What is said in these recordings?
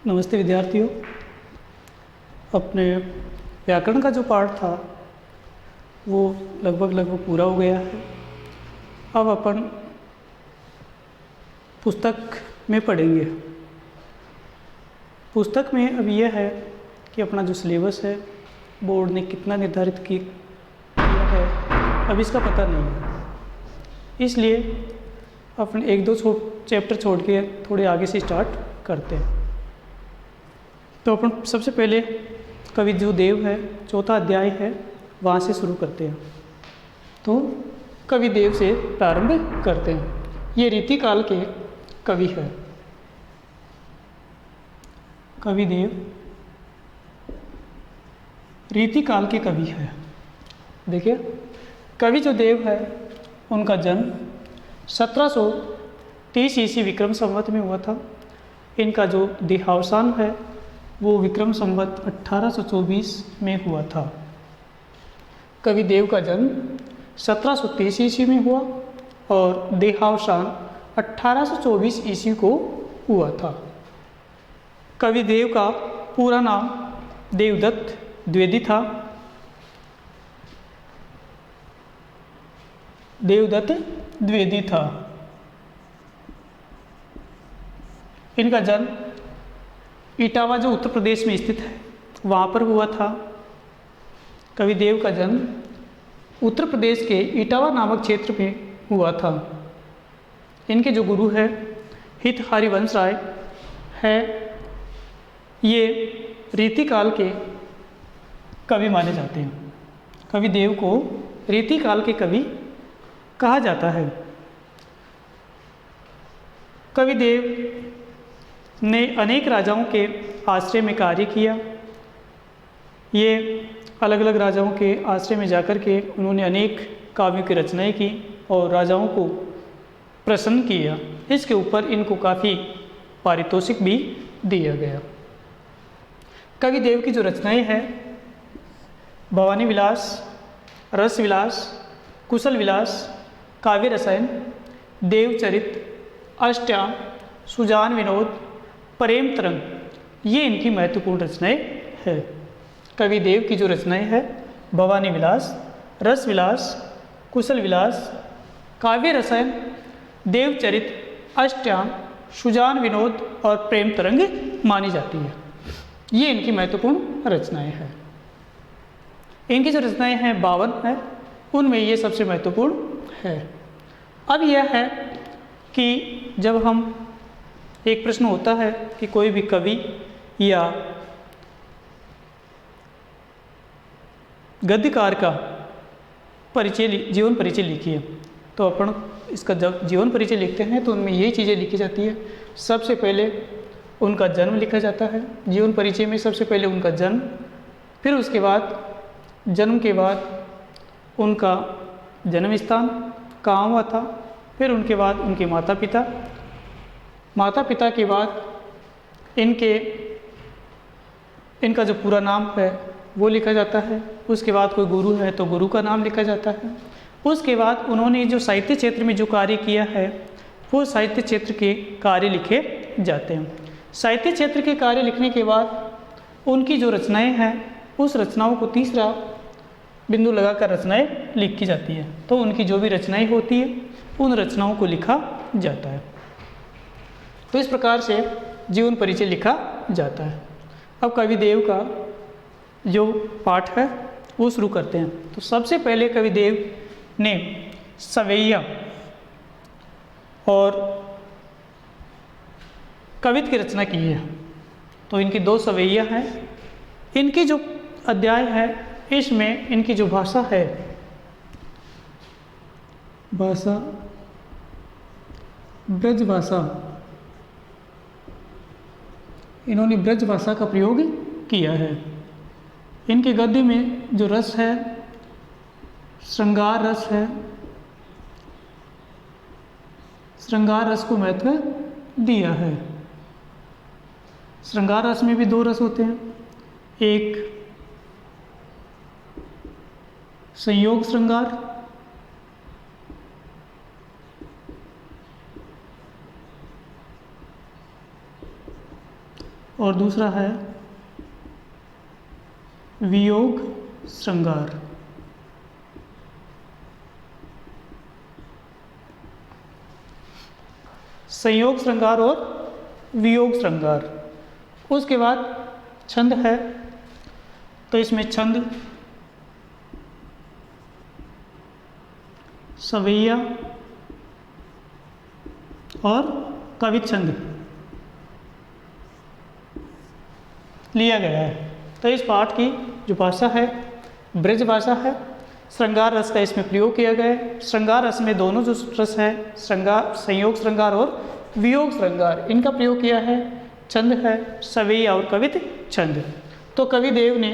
नमस्ते विद्यार्थियों। अपने व्याकरण का जो पाठ था वो लगभग पूरा हो गया है। अब अपन पुस्तक में पढ़ेंगे। पुस्तक में अब यह है कि अपना जो सिलेबस है बोर्ड ने कितना निर्धारित किया है अब इसका पता नहीं है, इसलिए अपन एक दो चैप्टर छोड़ के थोड़े आगे से स्टार्ट करते हैं। तो अपन सबसे पहले कवि जो देव है चौथा अध्याय है वहाँ से शुरू करते हैं। तो कवि देव से प्रारंभ करते हैं। ये रीतिकाल के कवि है। कवि देव रीतिकाल के कवि है। देखिए, कवि जो देव है उनका जन्म 1730 ईस्वी विक्रम संवत में हुआ था। इनका जो देहावसान है वो विक्रम संवत 1824 में हुआ था। कवि देव का जन्म 1730 ईस्वी में हुआ और देहावसान 1824 ईस्वी को हुआ था। कवि देव का पूरा नाम देवदत्त द्विवेदी था। देवदत्त द्विवेदी था। इनका जन्म इटावा जो उत्तर प्रदेश में स्थित है वहाँ पर हुआ था। कवि देव का जन्म उत्तर प्रदेश के इटावा नामक क्षेत्र में हुआ था। इनके जो गुरु है हित हरिवंश राय है। ये रीतिकाल के कवि माने जाते हैं। कवि देव को रीतिकाल के कवि कहा जाता है। कवि देव ने अनेक राजाओं के आश्रय में कार्य किया। ये अलग अलग राजाओं के आश्रय में जाकर के उन्होंने अनेक काव्यों की रचनाएं की और राजाओं को प्रसन्न किया। इसके ऊपर इनको काफ़ी पारितोषिक भी दिया गया। कवि देव की जो रचनाएं हैं भवानी विलास, रस विलास, कुशल विलास, काव्य रसायन, देवचरित, अष्टयाम, सुजान विनोद, प्रेम तरंग, ये इनकी महत्वपूर्ण रचनाएं हैं। कवि देव की जो रचनाएं हैं भवानी विलास, रस विलास, कुशल विलास, काव्य रसायन, देवचरित, अष्टयाम, सुजान विनोद और प्रेम तरंग मानी जाती है। ये इनकी महत्वपूर्ण रचनाएं हैं। इनकी जो रचनाएं हैं 52 हैं, उनमें ये सबसे महत्वपूर्ण है। अब यह है कि जब हम एक प्रश्न होता है कि कोई भी कवि या गद्यकार का परिचय जीवन परिचय लिखिए, तो अपन इसका जब जीवन परिचय लिखते हैं तो उनमें यही चीज़ें लिखी जाती है। सबसे पहले उनका जन्म लिखा जाता है। जीवन परिचय में सबसे पहले उनका जन्म, फिर उसके बाद जन्म के बाद उनका जन्म स्थान कहाँ हुआ था, फिर उनके बाद उनके माता पिता, माता पिता के बाद इनका जो पूरा नाम है वो लिखा जाता है। उसके बाद कोई गुरु है तो गुरु का नाम लिखा जाता है। उसके बाद उन्होंने जो साहित्य क्षेत्र में जो कार्य किया है वो साहित्य क्षेत्र के कार्य लिखे जाते हैं। साहित्य क्षेत्र के कार्य लिखने के बाद उनकी जो रचनाएं हैं उस रचनाओं को तीसरा बिंदु लगाकर रचनाएं लिखी जाती है। तो उनकी जो भी रचनाएं होती है उन रचनाओं को लिखा जाता है। तो इस प्रकार से जीवन परिचय लिखा जाता है। अब कवि देव का जो पाठ है वो शुरू करते हैं। तो सबसे पहले कवि देव ने सवैया और कवित्व की रचना की है। तो इनकी 2 सवैया हैं। इनकी जो अध्याय है इसमें इनकी जो भाषा है, भाषा ब्रज भाषा, इन्होंने ब्रज भाषा का प्रयोग किया है। इनके गद्य में जो रस है श्रृंगार रस है। श्रृंगार रस को महत्व दिया है। श्रृंगार रस में भी 2 रस होते हैं, एक संयोग श्रृंगार, और दूसरा है वियोग श्रृंगार। संयोग श्रृंगार और वियोग श्रृंगार। उसके बाद छंद है, तो इसमें छंद सवैया और कवित छंद लिया गया है। तो इस पाठ की जो भाषा है ब्रज भाषा है। श्रृंगार रस का इसमें प्रयोग किया गया है। श्रृंगार रस में दोनों जो रस है, श्रृंगार संयोग श्रृंगार और वियोग श्रृंगार, इनका प्रयोग किया है। छंद है सवैया और कवित छंद। तो कवि देव ने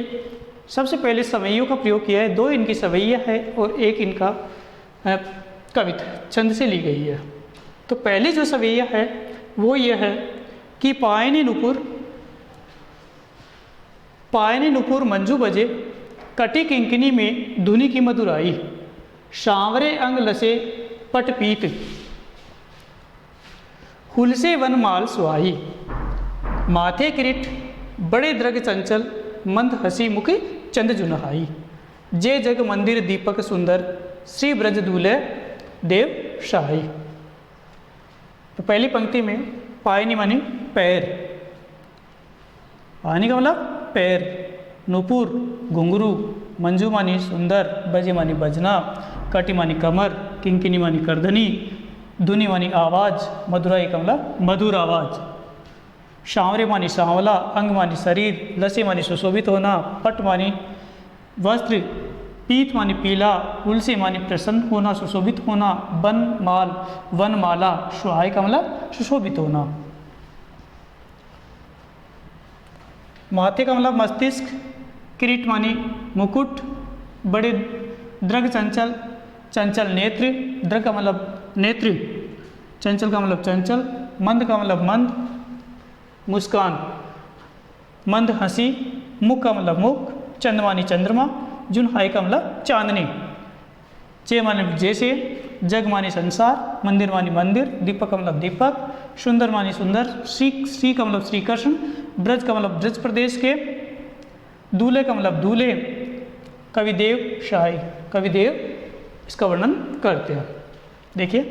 सबसे पहले सवैयों का प्रयोग किया है। दो इनकी सवैया है और एक इनका कवित छंद से ली गई है। तो पहली जो सवैया है वो ये है कि पायनी नुपुर मंजू बजे, कटी किंकिनी में धुनी की मधुराई, सांवरे अंग लसे पटपीत, हुलसे वनमाल सुहाई, माथे किरीट बड़े द्रग चंचल, मंद हसी मुख चंद जुनहाई, जे जग मंदिर दीपक सुंदर, श्री ब्रज दूल्हे देव शाही। तो पहली पंक्ति में पायनी मानी पैर, पानी का मतलब पैर, नुपुर घुंघरू, मंजू मानी सुंदर, बजे मानी बजना, कटी मानी कमर, किंकिनी मानी करधनी, धुनी मानी आवाज, मधुराई का मतलब मधुर आवाज, सांवरे मानी सांवला, अंग मानी शरीर, लसे मानी सुशोभित होना, पट मानी वस्त्र, पीत मानी पीला, उलसे मानी प्रसन्न होना, सुशोभित होना, वनमाला, सुहाई का मतलब सुशोभित होना। माथे का मतलब मस्तिष्क, किरीट मानी मुकुट, बड़े द्रग चंचल नेत्र, द्रग का मतलब नेत्र, चंचल का मतलब चंचल, मंद का मतलब मंद, मुस्कान, मंद हंसी, मुख का मतलब मुख, चंद्रमानी चंद्रमा, जुनहाई का मतलब चांदनी, चे मानी जैसे, जग मानी संसार, मंदिर मानी मंदिर, दीपक का मतलब दीपक, सुंदर मानी सुंदर, श्री का मतलब श्री कृष्ण, ब्रज का मतलब ब्रज प्रदेश के, दूल्हे का मतलब दूल्हे, कविदेव शाही, कविदेव इसका वर्णन करते हैं। देखिए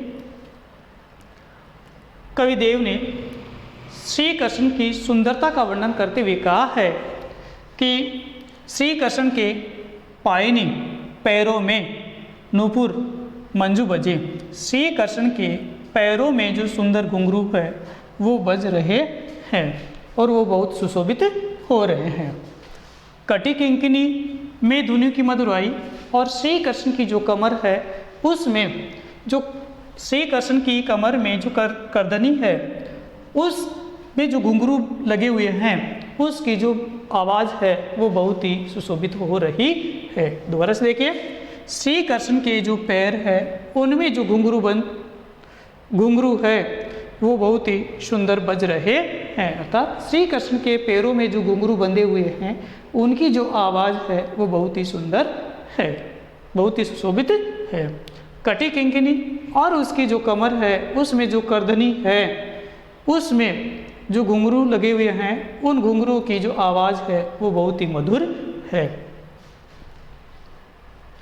कविदेव ने श्री कृष्ण की सुंदरता का वर्णन करते हुए कहा है कि श्री कृष्ण के पायनी पैरों में नूपुर मंजू बजे, श्री कृष्ण के पैरों में जो सुंदर घुंघरू है वो बज रहे हैं और वो बहुत सुशोभित हो रहे हैं। कटी किंकिनी में धुनी की मधुराई, और श्री कृष्ण की जो कमर है उसमें जो श्री कृष्ण की कमर में जो करधनी है उसमें जो घुंघरू लगे हुए हैं उसकी जो आवाज़ है वो बहुत ही सुशोभित हो रही है। दोबारा से देखिए, श्री कृष्ण के जो पैर है उनमें जो घुंघरू है वो बहुत ही सुंदर बज रहे हैं। अर्थात श्री कृष्ण के पैरों में जो घुंघरू बंधे हुए हैं उनकी जो आवाज़ है वो बहुत ही सुंदर है, बहुत ही सुशोभित है। कटी किंकिनी, और उसकी जो कमर है उसमें जो करधनी है उसमें जो घुंघरू लगे हुए हैं उन घुंघरू की जो आवाज़ है वो बहुत ही मधुर है।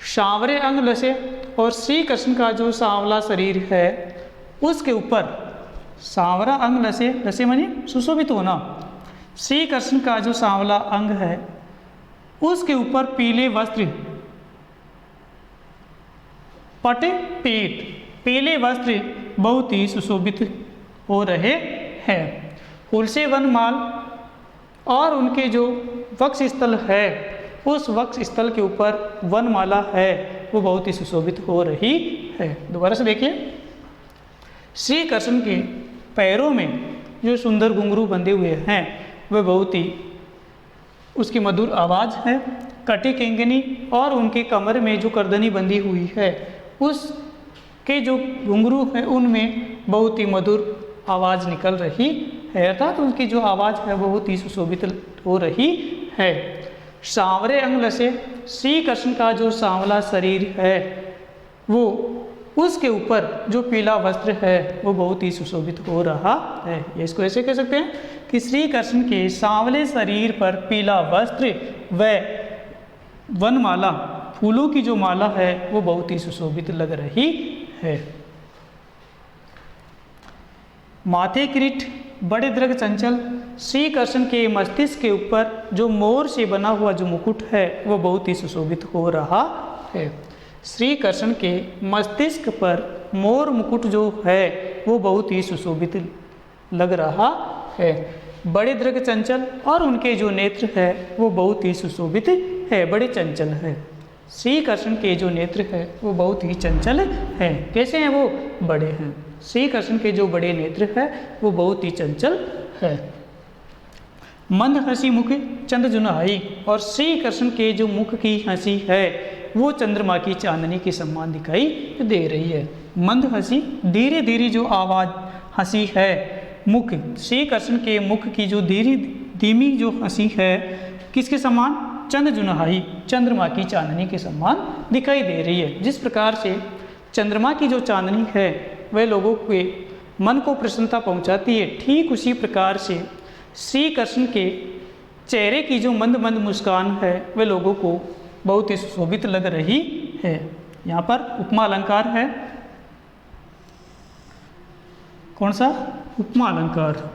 सांवरे अंग लसे, और श्री कृष्ण का जो सांवला शरीर है उसके ऊपर, सांवरा अंग लसे, लसे मानी सुशोभित होना, श्री कृष्ण का जो सांवला अंग है उसके ऊपर पीले वस्त्र, पट पीठ, पीले वस्त्र बहुत ही सुशोभित हो रहे हैं। हुलसे वनमाल, और उनके जो वक्ष स्थल है उस वक्ष स्थल के ऊपर वनमाला है वो बहुत ही सुशोभित हो रही है। दोबारा से देखिए, श्री कृष्ण के पैरों में जो सुंदर घुंघरू बंधे हुए हैं वह बहुत ही उसकी मधुर आवाज़ है। कटी किंकिनी, और उनके कमर में जो करधनी बंधी हुई है उसके जो घुंघरू है उनमें बहुत ही मधुर आवाज़ निकल रही है, अर्थात उनकी जो आवाज़ है वो बहुत ही सुशोभित हो रही है। सांवरे अंग लसे, श्री कृष्ण का जो सांवला शरीर है वो उसके ऊपर जो पीला वस्त्र है वो बहुत ही सुशोभित हो रहा है। ये इसको ऐसे कह सकते हैं कि श्री कृष्ण के सांवले शरीर पर पीला वस्त्र व वनमाला, फूलों की जो माला है वो बहुत ही सुशोभित लग रही है। माथे किरीट बड़े दृढ़ चंचल, श्री कृष्ण के मस्तिष्क के ऊपर जो मोर से बना हुआ जो मुकुट है वो बहुत ही सुशोभित हो रहा है। श्री कृष्ण के मस्तिष्क पर मोर मुकुट जो है वो बहुत ही सुशोभित लग रहा है। बड़े दृढ़ चंचल और उनके जो नेत्र है वो बहुत ही सुशोभित है, बड़े चंचल है। श्री कृष्ण के जो नेत्र है वो बहुत ही चंचल है। कैसे हैं वो? बड़े हैं। श्री कृष्ण के जो बड़े नेत्र है वो बहुत ही चंचल है। मंद हंसी मुख चंद्र जुनाई, और श्री कृष्ण के जो मुख की हंसी है वो चंद्रमा की चांदनी के समान दिखाई दे रही है। मंद हंसी, धीरे धीरे जो आवाज़ हंसी है, मुख श्री कृष्ण के मुख की जो धीमी जो हंसी है किसके समान? चंद्र जुनाई, चंद्रमा की चांदनी के समान दिखाई दे रही है। जिस प्रकार से चंद्रमा की जो चांदनी है वह लोगों के मन को प्रसन्नता पहुंचाती है, ठीक उसी प्रकार से श्री कृष्ण के चेहरे की जो मंद मंद मुस्कान है वह लोगों को बहुत ही सुशोभित लग रही है। यहाँ पर उपमा अलंकार है। कौन सा? उपमा अलंकार।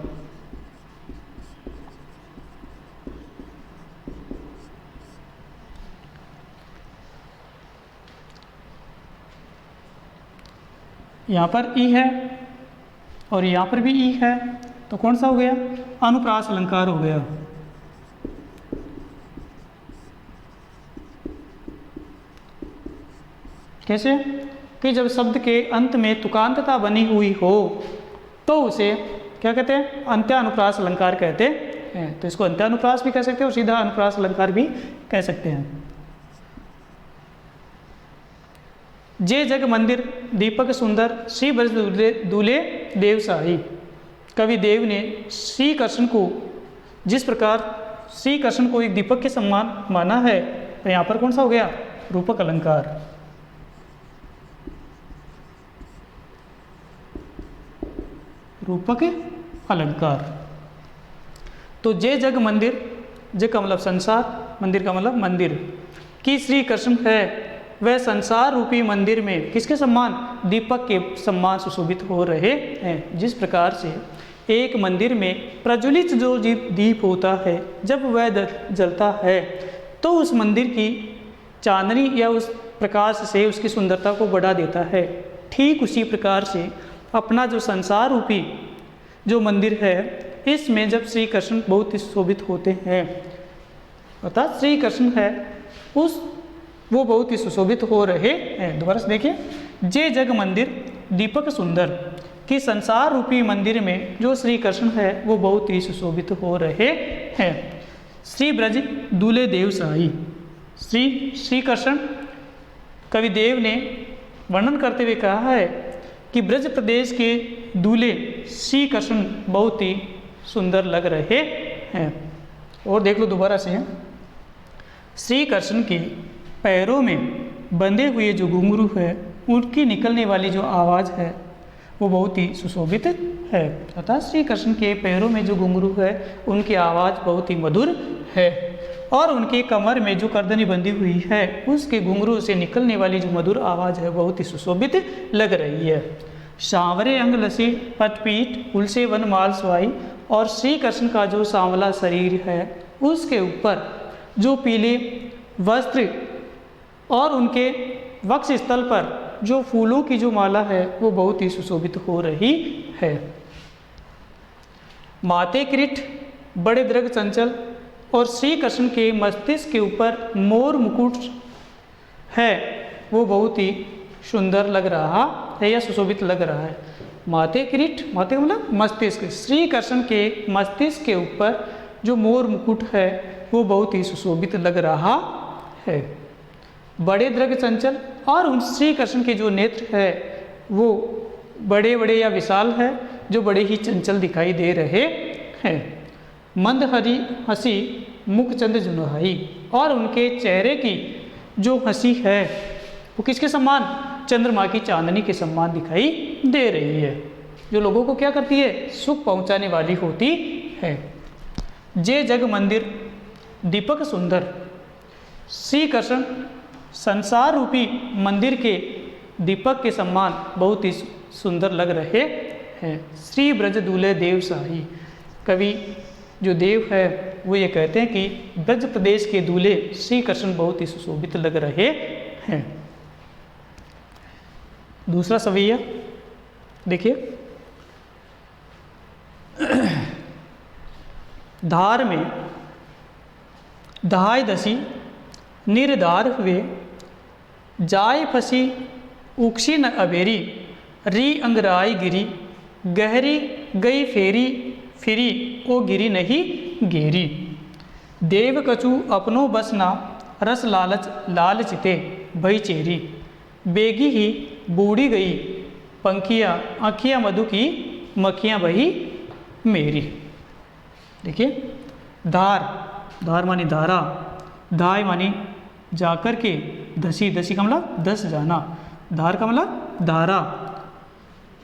यहाँ पर ई है और यहाँ पर भी ई है, तो कौन सा हो गया? अनुप्रास अलंकार हो गया। कैसे? कि जब शब्द के अंत में तुकांतता बनी हुई हो तो उसे क्या कहते हैं? अंत्यानुप्रास अलंकार कहते हैं। तो इसको अंत्यानुप्रास भी कह सकते हैं और सीधा अनुप्रास अलंकार भी कह सकते हैं। जे जग मंदिर दीपक सुंदर, श्री ब्रज दूल्हे देव साई। कवि देव ने श्री कृष्ण को जिस प्रकार श्री कृष्ण को एक दीपक के समान माना है, तो यहाँ पर कौन सा हो गया? रूपक अलंकार। रूपक अलंकार। तो जे जग मंदिर, जग का मतलब संसार, मंदिर का मतलब मंदिर, कि श्री कृष्ण है वह संसार रूपी मंदिर में किसके समान? दीपक के समान सुशोभित हो रहे हैं। जिस प्रकार से एक मंदिर में प्रज्वलित जो दीप होता है जब वह जलता है तो उस मंदिर की चांदनी या उस प्रकाश से उसकी सुंदरता को बढ़ा देता है, ठीक उसी प्रकार से अपना जो संसार रूपी जो मंदिर है इसमें जब श्री कृष्ण बहुत ही शोभित होते हैं, अर्थात श्री कृष्ण है वो बहुत ही सुशोभित हो रहे हैं। दोबारा से देखिए, जे जग मंदिर दीपक सुंदर, कि संसार रूपी मंदिर में जो श्री कृष्ण है वो बहुत ही सुशोभित हो रहे हैं। श्री ब्रज दूल्हे देव साई, श्री कृष्ण कवि देव ने वर्णन करते हुए कहा है कि ब्रज प्रदेश के दूल्हे श्री कृष्ण बहुत ही सुंदर लग रहे हैं। और देख लो दोबारा से, श्री कृष्ण के पैरों में बंधे हुए जो घुंघरू है उनकी निकलने वाली जो आवाज़ है वो बहुत ही सुशोभित है, अर्थात श्री कृष्ण के पैरों में जो घुंघरू है उनकी आवाज़ बहुत ही मधुर है, और उनके कमर में जो करदनी बंधी हुई है उसके घुंघरू से निकलने वाली जो मधुर आवाज़ है बहुत ही सुशोभित लग रही है। सांवरे अंग लसे पटपीठ उलसे वनमाल स्वाई, और श्री कृष्ण का जो सांवला शरीर है उसके ऊपर जो पीले वस्त्र और उनके वक्ष स्थल पर जो फूलों की जो माला है वो बहुत ही सुशोभित हो रही है। माथे किरीट बड़े दृढ़ चंचल, और श्री कृष्ण के मस्तिष्क के ऊपर मोर मुकुट है वो बहुत ही सुंदर लग रहा है या सुशोभित लग रहा है। माथे किरीट, माथे मतलब मस्तिष्क, श्री कृष्ण के मस्तिष्क के ऊपर जो मोर मुकुट है वो बहुत ही सुशोभित लग रहा है। बड़े दृढ़ चंचल, और उन श्री कृष्ण के जो नेत्र है वो बड़े बड़े या विशाल है, जो बड़े ही चंचल दिखाई दे रहे हैं। मंद हरी हंसी मुख चंद्र जुनहाई, और उनके चेहरे की जो हंसी है वो किसके समान? चंद्रमा की चांदनी के समान दिखाई दे रही है, जो लोगों को क्या करती है? सुख पहुंचाने वाली होती है। जे जग मंदिर दीपक सुंदर, श्री कृष्ण संसार रूपी मंदिर के दीपक के समान बहुत ही सुंदर लग रहे हैं। श्री ब्रज दूल्हे देव साई, कवि जो देव है वो ये कहते हैं कि ब्रज प्रदेश के दूल्हे श्री कृष्ण बहुत ही सुशोभित लग रहे हैं। दूसरा सवैया देखिए, धार में दहाय दसी निर्धार हुए, जाय फसी उक्षी न अबेरी, री अंगराई गिरी गहरी गई फेरी फिरी ओ गिरी नहीं गेरी। देव कछु अपनो बसना रस लालच लाल चिते भई चेरी, बेगी ही बूढ़ी गई पंखियाँ आँखियाँ मधु की मक्खियाँ बही मेरी। देखिए, धार, धार मानी धारा, धाय मानी जाकर के, दसी, दसी का मतलब 10 जाना, धार का मतलब धारा,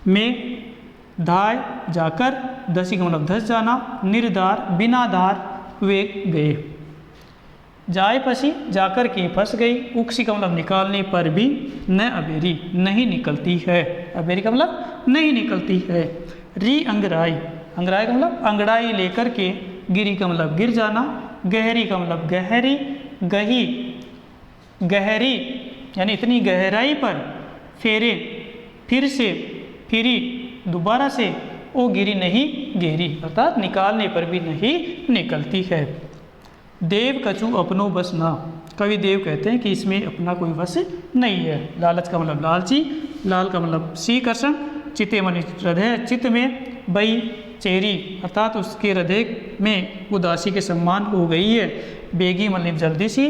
में धाय जाकर, दसी का मतलब 10 जाना, निर्धार बिना धार वे गए, जाए फंसी जाकर के फंस गई, उक्सी का मतलब निकालने पर भी, न अबेरी नहीं निकलती है, अबेरी का मतलब नहीं निकलती है। री अंगराई, अंगराई का मतलब अंगड़ाई लेकर के, गिरी का मतलब गिर जाना, गहरी का मतलब गहरी, गही गहरी यानी इतनी गहराई पर, फेरे फिर से, फिरी दोबारा से, ओ गिरी नहीं गेरी अर्थात निकालने पर भी नहीं निकलती है। देव कछु अपनो बस ना, कवि देव कहते हैं कि इसमें अपना कोई वश नहीं है। लालच का मतलब लालची, लाल का मतलब श्री कृष्ण, चिते मन हृदय, चित्त में, बई चेरी अर्थात उसके हृदय में उदासी के सम्मान हो गई है, बेगी मतलब जल्दी सी,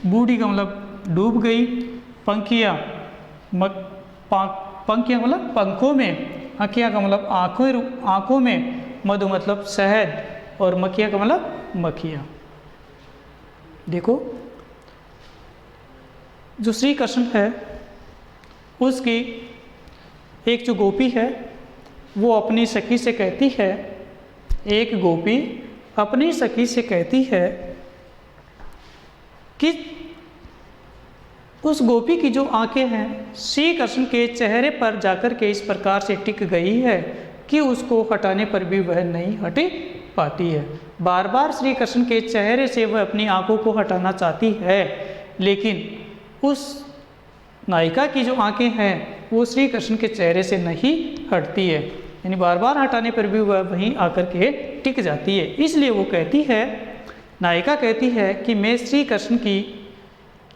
बूढ़ी का मतलब डूब गई, पंखियाँ पंखियाँ मतलब पंखों में, आँखियाँ का मतलब आँखों में, मधु मतलब शहद और मक्खियाँ का मतलब मक्खियाँ। देखो, जो श्री कृष्ण है उसकी एक जो गोपी है वो अपनी सखी से कहती है, एक गोपी अपनी सखी से कहती है कि उस गोपी की जो आंखें हैं श्री कृष्ण के चेहरे पर जाकर के इस प्रकार से टिक गई है कि उसको हटाने पर भी वह नहीं हट पाती है। बार बार श्री कृष्ण के चेहरे से वह अपनी आंखों को हटाना चाहती है, लेकिन उस नायिका की जो आंखें हैं वो श्री कृष्ण के चेहरे से नहीं हटती है, यानी बार बार हटाने पर भी वह वहीं आकर के टिक जाती है। इसलिए वो कहती है, नायिका कहती है कि मैं श्री कृष्ण की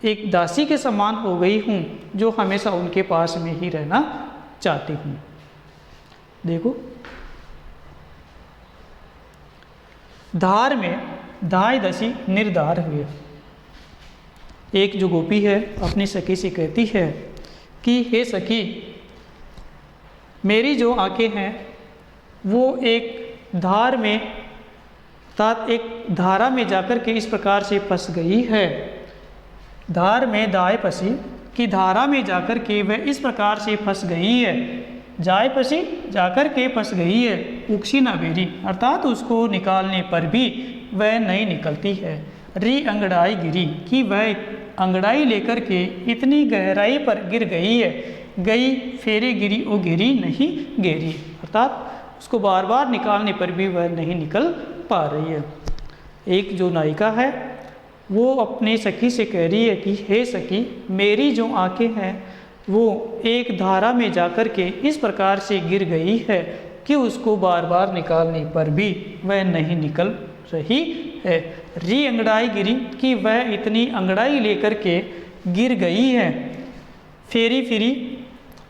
एक दासी के समान हो गई हूँ जो हमेशा उनके पास में ही रहना चाहती हूँ। देखो, धार में धाय दसी निर्धार हुए, एक जो गोपी है अपनी सखी से कहती है कि हे सखी, मेरी जो आंखें हैं वो एक धार में अर्थात एक धारा में जाकर के इस प्रकार से फंस गई है। धार में दाए फंसी कि धारा में जाकर के वह इस प्रकार से फंस गई है, जाए फंसी जाकर के फंस गई है, उक्सी ना बेरी अर्थात उसको निकालने पर भी वह नहीं निकलती है। री अंगड़ाई गिरी कि वह अंगड़ाई लेकर के इतनी गहराई पर गिर गई है, गई फेरे गिरी ओ गिरी नहीं गेरी अर्थात उसको बार बार निकालने पर भी वह नहीं निकल पा रही है। एक जो नायिका है वो अपने सखी से कह रही है कि हे सखी, मेरी जो आंखें हैं वो एक धारा में जाकर के इस प्रकार से गिर गई है कि उसको बार बार निकालने पर भी वह नहीं निकल रही है। री अंगड़ाई गिरी कि वह इतनी अंगड़ाई लेकर के गिर गई है, फेरी फिरी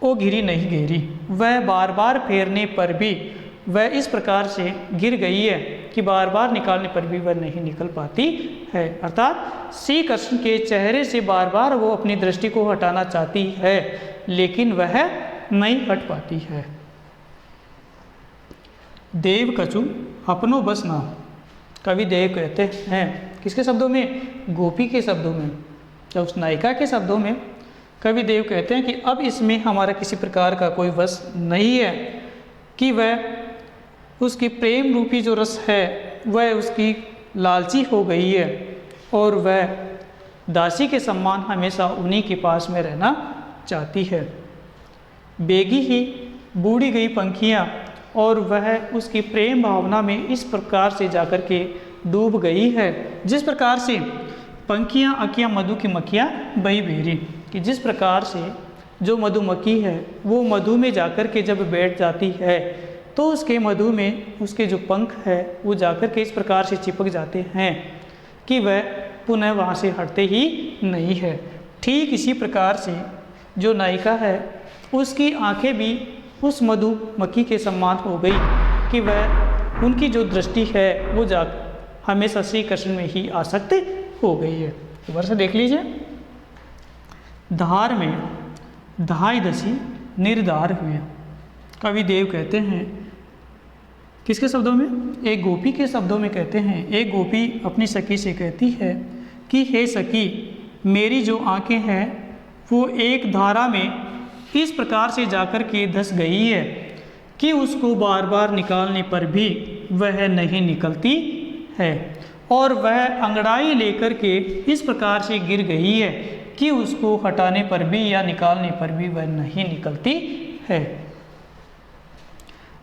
ओ गिरी नहीं गेरी वह बार बार फेरने पर भी वह इस प्रकार से गिर गई है कि बार बार निकालने पर भी वह नहीं निकल पाती है। अर्थात श्री कृष्ण के चेहरे से बार बार वो अपनी दृष्टि को हटाना चाहती है लेकिन वह नहीं हट पाती है। देव कछु अपनो बस ना, कवि देव कहते हैं किसके शब्दों में? गोपी के शब्दों में, या उस नायिका के शब्दों में कवि देव कहते हैं कि अब इसमें हमारा किसी प्रकार का कोई वश नहीं है कि वह उसकी प्रेम रूपी जो रस है वह उसकी लालची हो गई है और वह दासी के समान हमेशा उन्हीं के पास में रहना चाहती है। बेगी ही बूढ़ी गई पंखियाँ और वह उसकी प्रेम भावना में इस प्रकार से जाकर के डूब गई है, जिस प्रकार से पंखियाँ अकियाँ मधु की मक्खियाँ बही बेरी, कि जिस प्रकार से जो मधुमक्खी है वो मधु में जाकर के जब बैठ जाती है तो उसके मधु में उसके जो पंख है वो जाकर के इस प्रकार से चिपक जाते हैं कि वह पुनः वहाँ से हटते ही नहीं है। ठीक इसी प्रकार से जो नायिका है उसकी आंखें भी उस मधुमक्खी के समान हो गई कि वह उनकी जो दृष्टि है वो जा हमेशा श्री कृष्ण में ही आसक्त हो गई है। ऊपर से देख लीजिए, धार में दहाई दसी निर्धार हुए। कवि देव कहते हैं, किसके शब्दों में? एक गोपी के शब्दों में कहते हैं। एक गोपी अपनी सखी से कहती है कि हे सखी, मेरी जो आंखें हैं वो एक धारा में इस प्रकार से जाकर के धंस गई है कि उसको बार बार निकालने पर भी वह नहीं निकलती है और वह अंगड़ाई लेकर के इस प्रकार से गिर गई है कि उसको हटाने पर भी या निकालने पर भी वह नहीं निकलती है।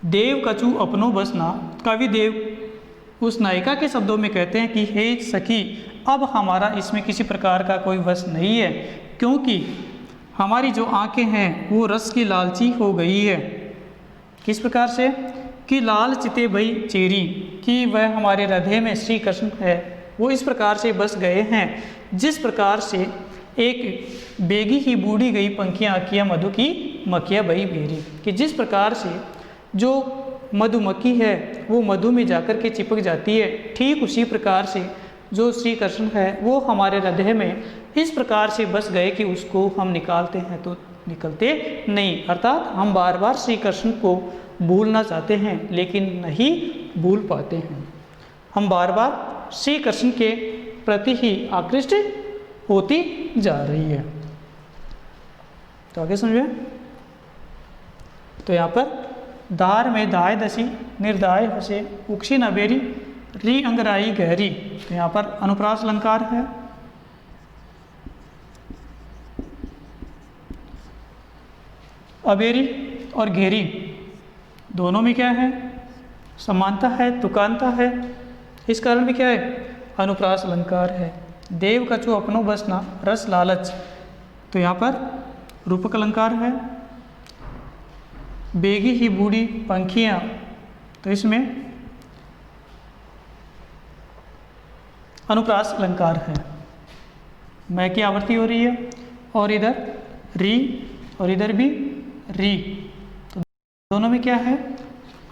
देव कछु अपनो बसना। कवि देव उस नायिका के शब्दों में कहते हैं कि हे सखी, अब हमारा इसमें किसी प्रकार का कोई वश नहीं है, क्योंकि हमारी जो आंखें हैं वो रस की लालची हो गई है। किस प्रकार से? कि लाल चिते भई चेरी, कि वह हमारे हृदय में श्री कृष्ण है वो इस प्रकार से बस गए हैं जिस प्रकार से एक बेगी ही बूढ़ी गई पंखियाँ अकिया मधु की मक्खियाँ बही बेरी, कि जिस प्रकार से जो मधुमक्खी है वो मधु में जाकर के चिपक जाती है, ठीक उसी प्रकार से जो श्री कृष्ण है वो हमारे हृदय में इस प्रकार से बस गए कि उसको हम निकालते हैं तो निकलते नहीं। अर्थात हम बार बार श्री कृष्ण को भूलना चाहते हैं लेकिन नहीं भूल पाते हैं। हम बार बार श्री कृष्ण के प्रति ही आकृष्ट होती जा रही है। तो आगे समझे, तो यहाँ पर दार में दाय दसी निर्दाय हसे उक्षी नबेरी री अंगराई गहरी। तो यहाँ पर अनुप्रास अलंकार है। अबेरी और घेरी दोनों में क्या है? समानता है, तुकांता है। इस कारण भी क्या है? अनुप्रास अलंकार है। देव कछु अपनो बसना रस लालच, तो यहाँ पर रूपक अलंकार है। बेगी ही बूढ़ी पंखियाँ, तो इसमें अनुप्रास अलंकार है। मैं की आवृत्ति हो रही है और इधर री और इधर भी री, तो दोनों में क्या है?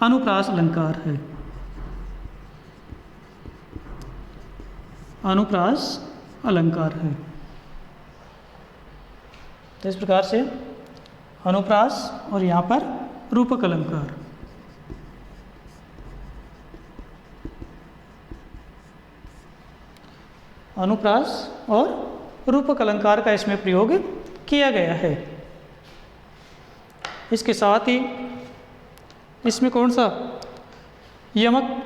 अनुप्रास अलंकार है। अनुप्रास अलंकार है। तो इस प्रकार से अनुप्रास और यहाँ पर रूपक अलंकार। अनुप्रास और रूपक अलंकार का इसमें प्रयोग किया गया है। इसके साथ ही इसमें कौन सा? यमक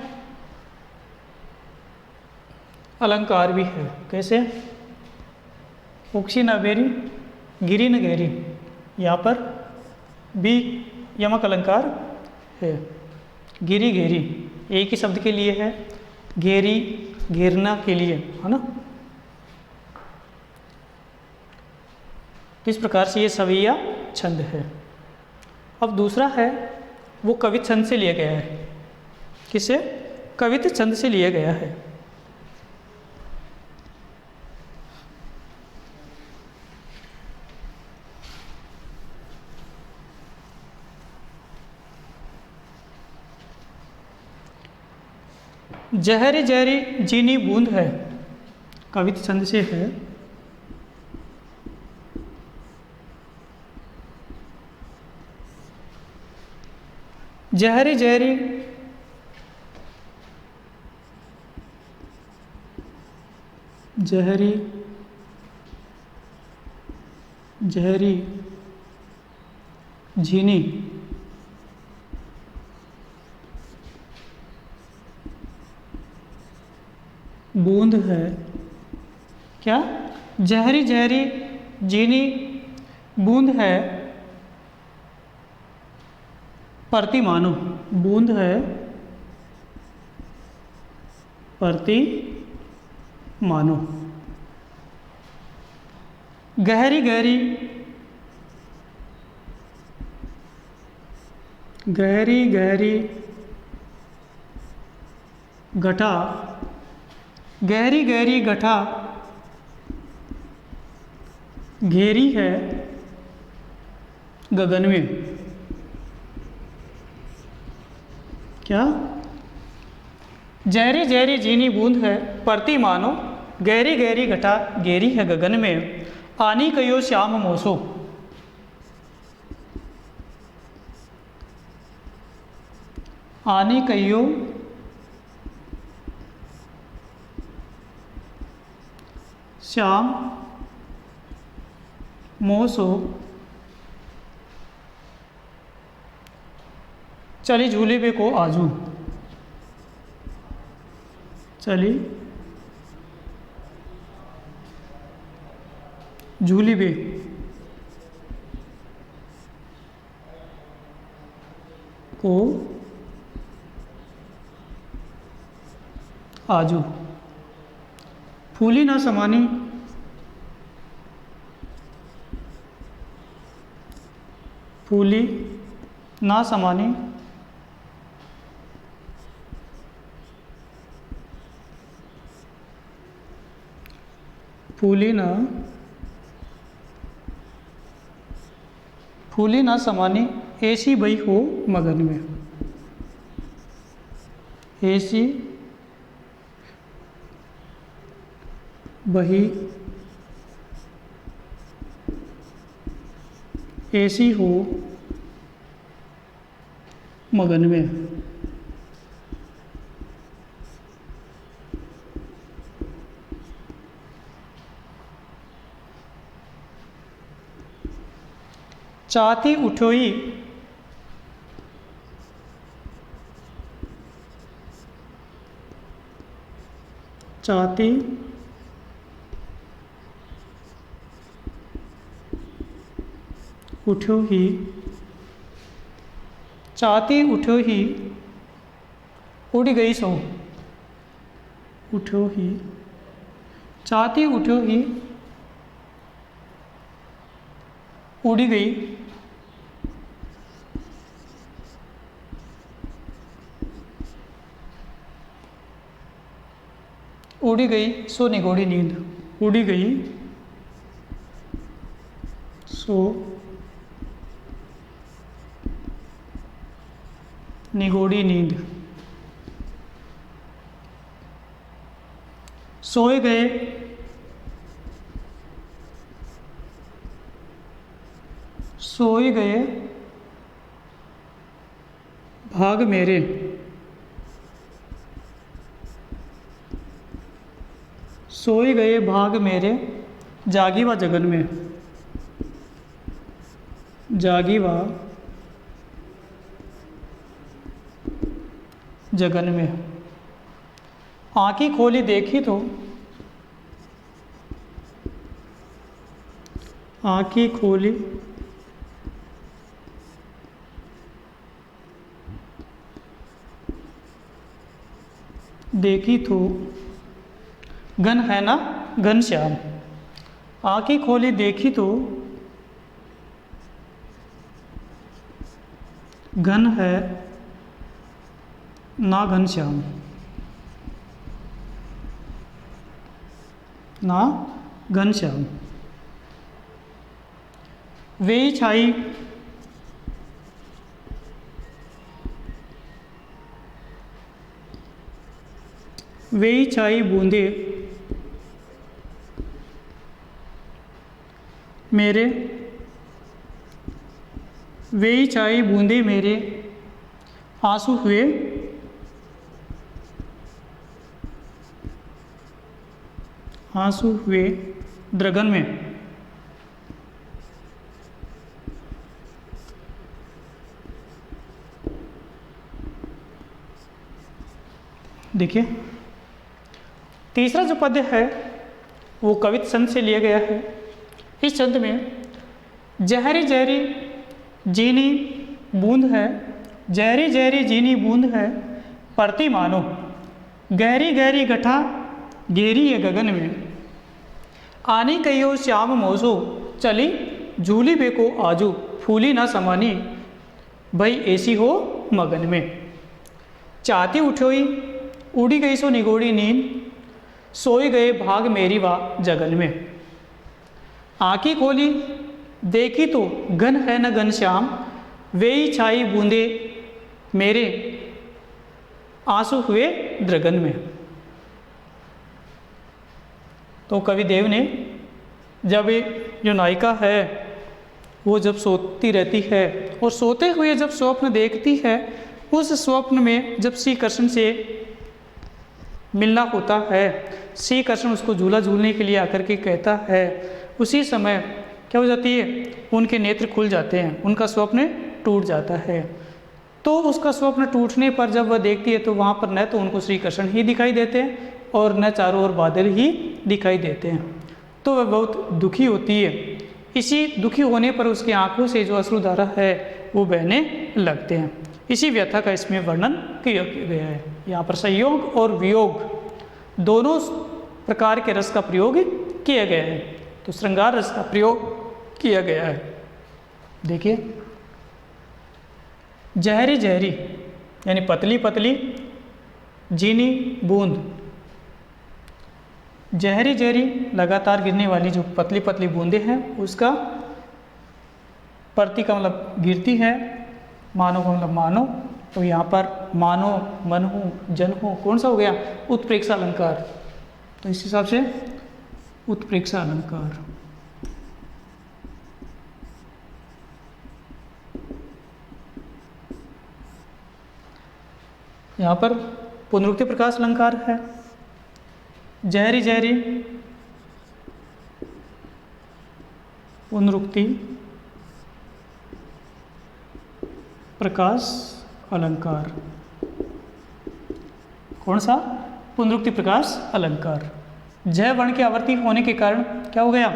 अलंकार भी है। कैसे? उक्षी न बेरी गिरी न गहरी, यहाँ पर भी यमक अलंकार है। गिरी घेरी एक ही शब्द के लिए है, घेरी घेरना के लिए, है ना। तो इस प्रकार से ये सवैया छंद है। अब दूसरा है वो कवित छंद से लिया गया है। किसे? कवित छंद से लिया गया है। जहरी जहरी जीनी बूंद है, कवित छंद से है। जहरी जहरी जहरी जहरी झीनी बूंद है, क्या? जहरी जहरी जीनी बूंद है परती मानो, बूंद है परती मानो। गहरी गहरी, गहरी गहरी गठा, गहरी गहरी गठा घेरी है गगन में, क्या? जहरी जहरी जीनी बूंद है परती मानो, गहरी गहरी घटा घेरी है गगन में, आनी कयो श्याम मोसो। आनी कयो श्याम मोसो, चली झूले पे को आजू, चली झूली बे को आजू, फूली ना समानी, फूली ना समानी फूली ना समानी ऐसी बही हो मगन में, ऐसी बही ऐसी हो मगन में। चाहती उठोई, चाहती उठो ही, चाहती उठो ही उड़ गई सो, उठो ही, चाहती उठो ही उड़ गई, उड़ी गई सो निगोड़ी नींद, उड़ी गई सो निगोड़ी नींद, सोए गए सोए गए भाग मेरे, सोए गए भाग मेरे जागी व जगन में, जागी व जगन में। आँखें खोली देखी तो, आँखें खोली देखी तो, घन है ना घन श्याम। आँखें खोली देखी तो घन है ना घन श्याम, ना घन श्याम। वेई छाई वेई छाई बूंदे मेरे, वेई छाई बूंदे मेरे आंसू हुए आंसू हुए द्रगन में। देखिए तीसरा जो पद्य है वो कवित छंद से लिया गया है। इस छंद में जहरी जहरी जीनी बूंद है, जहरी जहरी जीनी बूंद है, परती मानो गहरी गहरी गठा घेरी है गगन में, आनी कहियो श्याम मोसो चली झूली बेको आजू, फूली ना समानी भई ऐसी हो मगन में, चाहती उठोई उड़ी गई सो निगोड़ी नींद, सोई गए भाग मेरी वा जगन में, आँखी खोली देखी तो घन है न घन श्याम, वेई छाई बूंदे मेरे आंसू हुए द्रगन में। तो कवि देव ने जब जो नायिका है वो जब सोती रहती है और सोते हुए जब स्वप्न देखती है, उस स्वप्न में जब श्री कृष्ण से मिलना होता है, श्री कृष्ण उसको झूला झूलने के लिए आकर के कहता है, उसी समय क्या हो जाती है, उनके नेत्र खुल जाते हैं, उनका स्वप्न टूट जाता है। तो उसका स्वप्न टूटने पर जब वह देखती है तो वहाँ पर न तो उनको श्री कृष्ण ही दिखाई देते हैं और न चारों ओर बादल ही दिखाई देते हैं। तो वह बहुत दुखी होती है। इसी दुखी होने पर उसकी आंखों से जो अश्रुधारा है वो बहने लगते हैं। इसी व्यथा का इसमें वर्णन किया गया है। यहाँ पर संयोग और वियोग दोनों प्रकार के रस का प्रयोग किया गया है। तो श्रृंगार रस का प्रयोग किया गया है। देखिए, जहरी जहरी यानी पतली पतली जीनी बूंद, जहरी जहरी लगातार गिरने वाली जो पतली पतली बूंदें हैं उसका प्रति का मतलब गिरती है, मानो का मतलब मानो। तो यहाँ पर मानो, मन हो, जन हो, कौन सा हो गया, उत्प्रेक्षा अलंकार। तो इस हिसाब से उत्प्रेक्षा अलंकार। यहाँ पर पुनरुक्ति प्रकाश अलंकार है। जहरी जहरी पुनरुक्ति प्रकाश अलंकार। कौन सा, पुनरुक्ति प्रकाश अलंकार। जय वर्ण की आवर्ती होने के कारण क्या हो गया,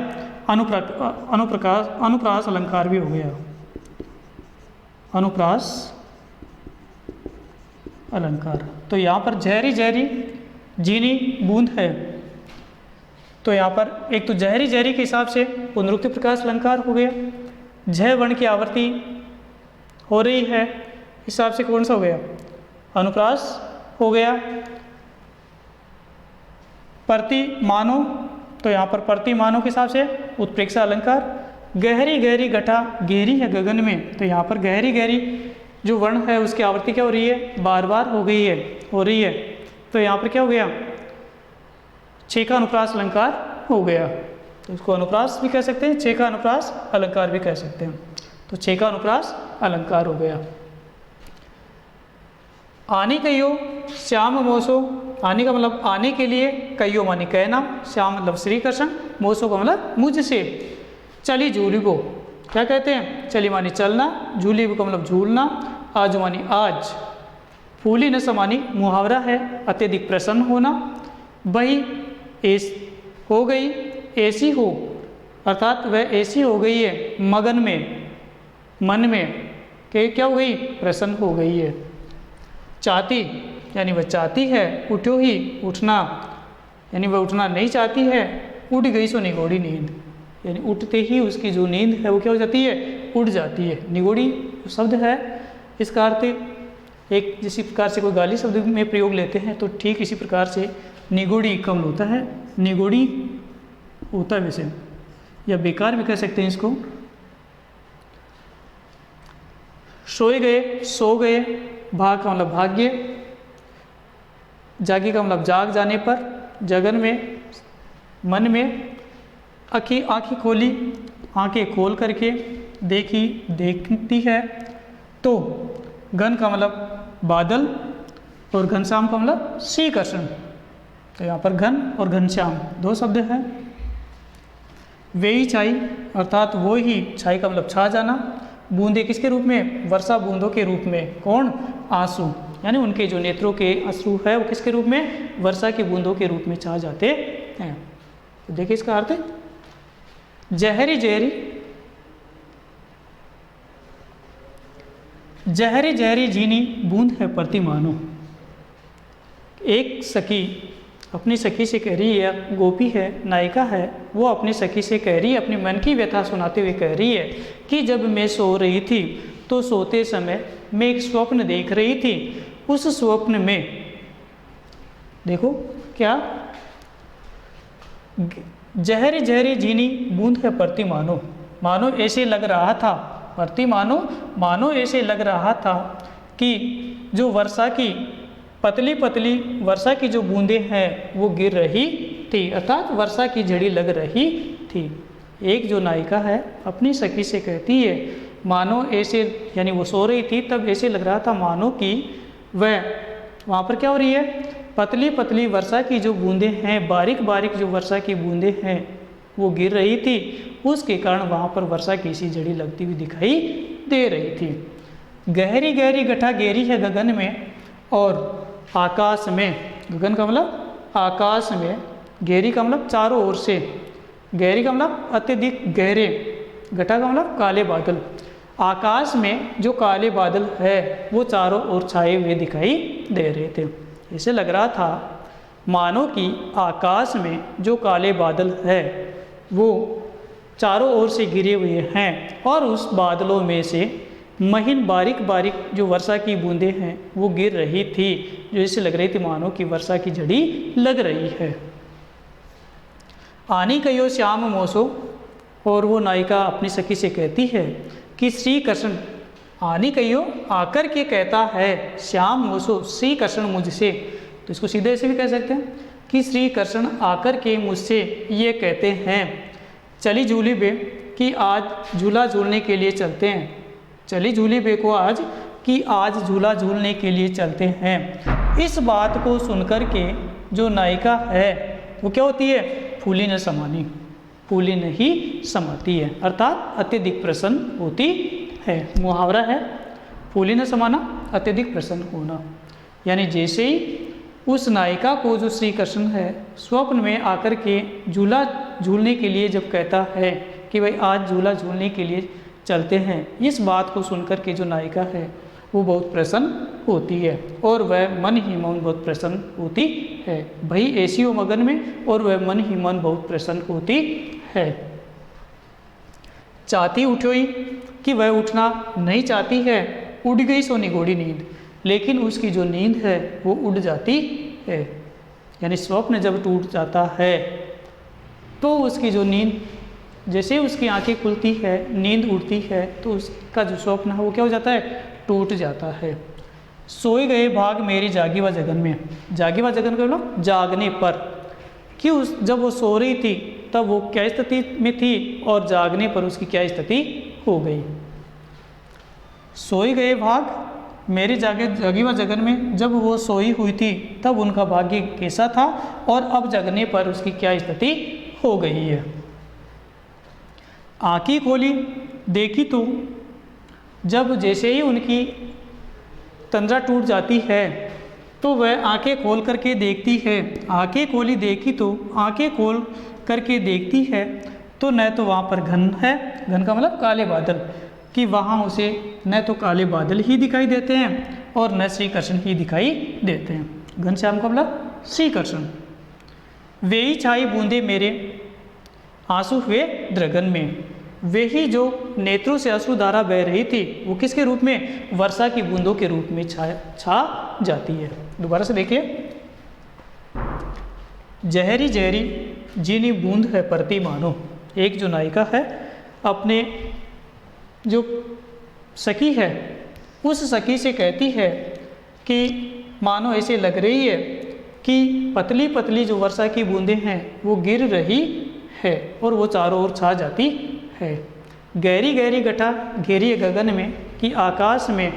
अनुप्रास अलंकार भी हो गया, अनुप्रास अलंकार। तो यहाँ पर जहरी जहरी जीनी बूंद है, तो यहाँ पर एक तो जहरी जहरी के हिसाब से पुनरुक्ति प्रकाश अलंकार हो गया। जय वर्ण की आवर्ती हो रही है, हिसाब से कौन सा हो गया, अनुप्रास हो गया। प्रति मानो, तो यहाँ पर प्रति मानो के हिसाब से उत्प्रेक्षा अलंकार। गहरी गहरी गठा घेरी है गगन में, तो यहाँ पर गहरी गहरी जो वर्ण है उसकी आवृत्ति क्या हो रही है, बार बार हो रही है। तो यहाँ पर क्या हो गया, छः का अनुप्रास अलंकार हो गया। तो इसको अनुप्रास भी कह सकते हैं, छः का अनुप्रास अलंकार भी कह सकते हैं। तो छः का अनुप्रास अलंकार हो गया। आने कहियो श्याम मोसो, आने का मतलब आने के लिए, कहियो मानी कहना, श्याम मतलब श्री कृष्ण, मोसो का मतलब मुझसे, चली झूली को क्या कहते हैं, चली मानी चलना, झूली को मतलब झूलना, आज मानी आज, फूली न समानी मुहावरा है, अत्यधिक प्रसन्न होना, वही ऐस हो गई, ऐसी हो, अर्थात वह ऐसी हो गई है मगन में, मन में, कि क्या हो गई, प्रसन्न हो गई है। चाहती यानी वह चाहती है, उठो ही उठना यानी वह उठना नहीं चाहती है, उड़ गई सो निगोड़ी नींद, यानी उठते ही उसकी जो नींद है वो क्या हो जाती है, उड़ जाती है। निगोड़ी शब्द है, इसका अर्थ एक जिसी प्रकार से कोई गाली शब्द में प्रयोग लेते हैं तो ठीक इसी प्रकार से निगोड़ी कमल होता है, निगोड़ी होता है वैसे, या बेकार भी कह सकते हैं इसको। सोए गए, सो गए, भाग का मतलब भाग्य, जागी का मतलब जाग जाने पर, जगन में, मन में, आँखें खोली, आँखें खोल करके देखी, देखती है। तो घन का मतलब बादल और घनश्याम का मतलब श्री कृष्ण। तो यहाँ पर घन और घनश्याम दो शब्द हैं। वे ही छाई अर्थात वो ही, छाई का मतलब छा जाना, बूंदे किसके रूप में, वर्षा बूंदों के रूप में, कौन, आंसू। यानी उनके जो नेत्रों के अश्रु है वो किसके रूप में, वर्षा की बूंदों के रूप में छा जाते हैं। तो देखिए इसका अर्थ, जहरी जहरी जहरी जहरी जीनी बूंद है प्रतिमानो। एक सखी अपनी सखी से कह रही है, गोपी है, नायिका है, वो अपनी सखी से कह रही है, अपनी मन की व्यथा सुनाते हुए कह रही है कि जब मैं सो रही थी तो सोते समय मैं एक स्वप्न देख रही थी। उस स्वप्न में देखो क्या, जहरी जहरी जीनी बूंद है प्रतिमानो, मानो ऐसे लग रहा था, प्रतिमानो मानो ऐसे लग रहा था कि जो वर्षा की पतली पतली वर्षा की जो बूंदें हैं वो गिर रही थी, अर्थात वर्षा की झड़ी लग रही थी। एक जो नायिका है अपनी सखी से कहती है, मानो ऐसे, यानी वो सो रही थी तब ऐसे लग रहा था मानो कि वह वहाँ पर क्या हो रही है, पतली पतली वर्षा की जो बूंदें हैं, बारीक बारीक जो वर्षा की बूंदें हैं वो गिर रही थी, उसके कारण वहाँ पर वर्षा की सी जड़ी लगती हुई दिखाई दे रही थी। गहरी गहरी गठा गेरी है गगन में और आकाश में, गगन का मतलब आकाश में, गहरी का मतलब चारों ओर से, गहरी का मतलब अत्यधिक गहरे, गठा का मतलब काले बादल, आकाश में जो काले बादल है वो चारों ओर छाए हुए दिखाई दे रहे थे। ऐसे लग रहा था मानो कि आकाश में जो काले बादल है वो चारों ओर से घिरे हुए हैं और उस बादलों में से महीन बारीक बारीक जो वर्षा की बूंदें हैं वो गिर रही थी, जो ऐसे लग रही थी मानो कि वर्षा की झड़ी लग रही है। आनी कहियो श्याम मोसो, और वो नायिका अपनी सखी से कहती है कि श्री कृष्ण, आनी कहियो आकर के कहता है, श्याम मोसो श्री कृष्ण मुझसे, तो इसको सीधे ऐसे भी कह सकते हैं कि श्री कृष्ण आकर के मुझसे ये कहते हैं, चली झूली बे कि आज झूला झूलने के लिए चलते हैं, चली झूली बे को आज कि आज झूला झूलने के लिए चलते हैं। इस बात को सुनकर के जो नायिका है वो क्या होती है, फूली न समानी, फूली नहीं समाती है, अर्थात अत्यधिक प्रसन्न होती है। मुहावरा है फूली न समाना, अत्यधिक प्रसन्न होना, यानी जैसे ही उस नायिका को जो श्री कृष्ण है स्वप्न में आकर के झूला झूलने के लिए जब कहता है कि भाई आज झूला झूलने के लिए चलते हैं, इस बात को सुनकर के जो नायिका है वो बहुत प्रसन्न होती है और वह मन ही मन बहुत प्रसन्न होती है। भाई ऐसी हो मगन में और वह मन ही मन बहुत प्रसन्न होती है। चाहती उठोई कि वह उठना नहीं चाहती है, उड़ गई सो निगोड़ी नींद, लेकिन उसकी जो नींद है वो उड़ जाती है, यानी स्वप्न जब टूट जाता है तो उसकी जो नींद, जैसे उसकी आंखें खुलती है, नींद उड़ती है, तो उसका जो स्वप्न है वो क्या हो जाता है, टूट जाता है। सोए गए भाग मेरी जागी व जगन में, जागी व जगन का मतलब जागने पर, कि उस जब वो सो रही थी तब वो क्या स्थिति में थी और जागने पर उसकी क्या स्थिति हो गई। सोए गए भाग मेरी जागी व जगन में, जब वो सोई हुई थी तब उनका भाग्य कैसा था और अब जगने पर उसकी क्या स्थिति हो गई है। आँखें खोली देखी तो, जब जैसे ही उनकी तंद्रा टूट जाती है तो वह आंखें खोल करके देखती है, आंखें खोली देखी तो, आंखें खोल करके देखती है तो न तो वहाँ पर घन है, घन का मतलब काले बादल, कि वहाँ उसे न तो काले बादल ही दिखाई देते हैं और न श्री कृष्ण ही दिखाई देते हैं। घनश्याम का मतलब श्री कृष्ण। वे ही छाई बूंदे मेरे आंसू हुए द्रगन में, वे ही जो नेत्रों से अश्रुधारा बह रही थी वो किसके रूप में, वर्षा की बूंदों के रूप में छा जाती है। दोबारा से देखिए, जहरी जहरी जीनी बूंद है परती मानो। एक जो नायिका है अपने जो सखी है उस सखी से कहती है कि मानो ऐसे लग रही है कि पतली पतली जो वर्षा की बूंदें हैं वो गिर रही है और वो चारों ओर छा जाती है। गहरी गहरी गठा घेरी गगन में, कि आकाश में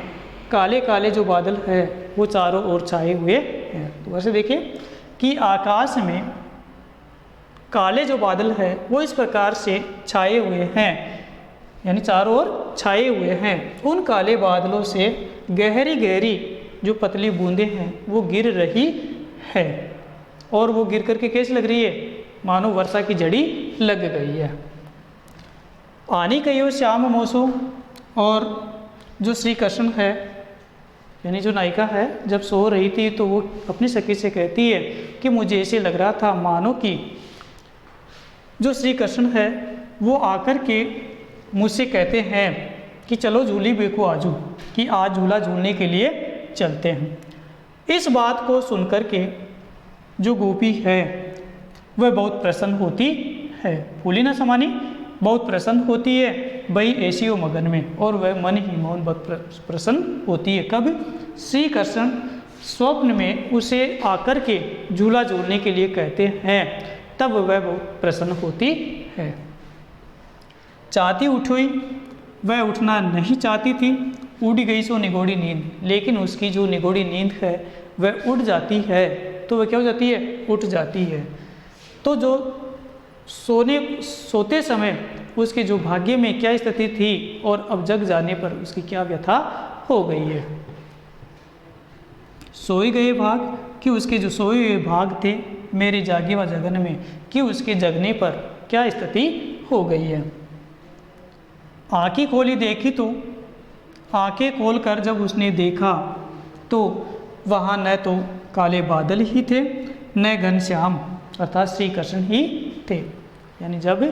काले काले जो बादल है वो चारों ओर छाए हुए हैं। तो वैसे देखिए कि आकाश में काले जो बादल है वो इस प्रकार से छाए हुए हैं, यानी चारों ओर छाए हुए हैं। उन काले बादलों से गहरी गहरी जो पतली बूंदें हैं वो गिर रही है, और वो गिर करके कैसी लग रही है, मानो वर्षा की झड़ी लग गई है। आनी कहियो श्याम मोसो, और जो श्री कृष्ण है यानी जो नायिका है जब सो रही थी तो वो अपनी सखी से कहती है कि मुझे ऐसे लग रहा था मानो कि जो श्री कृष्ण है वो आकर के मुझसे कहते हैं कि चलो झूली बेको आजू, कि आज झूला झूलने के लिए चलते हैं। इस बात को सुनकर के जो गोपी है वह बहुत प्रसन्न होती है, फूली न समानी, बहुत प्रसन्न होती है भाई ऐसी हो मगन में, और वह मन ही मौन बहुत प्रसन्न होती है। कब? श्री कृष्ण स्वप्न में उसे आकर के झूला झूलने के लिए कहते हैं, तब वह बहुत प्रसन्न होती है। चाहती उठोई, वह उठना नहीं चाहती थी, उड़ गई सो निगोड़ी नींद, लेकिन उसकी जो निगोड़ी नींद है वह उड़ जाती है, तो वह क्या हो जाती है, उठ जाती है। तो जो सोते समय उसके जो भाग्य में क्या स्थिति थी और अब जग जाने पर उसकी क्या व्यथा हो गई है। सोए गए भाग, कि उसके जो सोए हुए भाग थे मेरे जागे व जगन में, कि उसके जगने पर क्या स्थिति हो गई है। आँखें खोली देखी तो, आँखें खोल कर जब उसने देखा तो वहाँ न तो काले बादल ही थे न घनश्याम अर्थात श्री कृष्ण ही थे। यानी जब